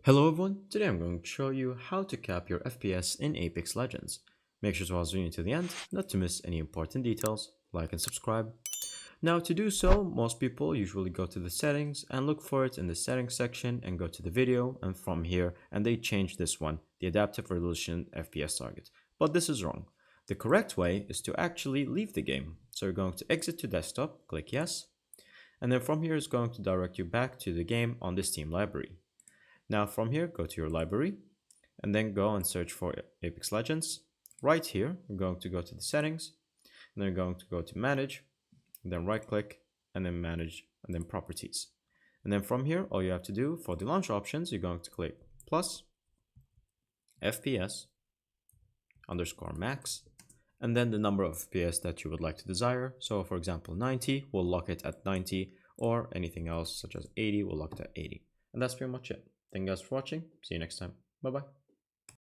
Hello everyone, today I'm going to show you how to cap your FPS in Apex Legends. Make sure to watch the video to the end, not to miss any important details, like and subscribe. Now to do so, most people usually go to the settings and look for it in the settings section and go to the video and from here and they change this one, the adaptive resolution FPS target. But this is wrong. The correct way is to actually leave the game. So you're going to exit to desktop, click yes, and then from here is going to direct you back to the game on the Steam library. Now from here, go to your library and then go and search for Apex Legends. Right here, you're going to go to the settings and then you're going to go to manage and then right click and then manage and then properties. And then from here, all you have to do for the launch options, you're going to click plus FPS underscore max and then the number of FPS that you would like to desire. So for example, 90, we'll lock it at 90 or anything else such as 80, we'll lock it at 80. And that's pretty much it. Thank you guys for watching. See you next time. Bye bye.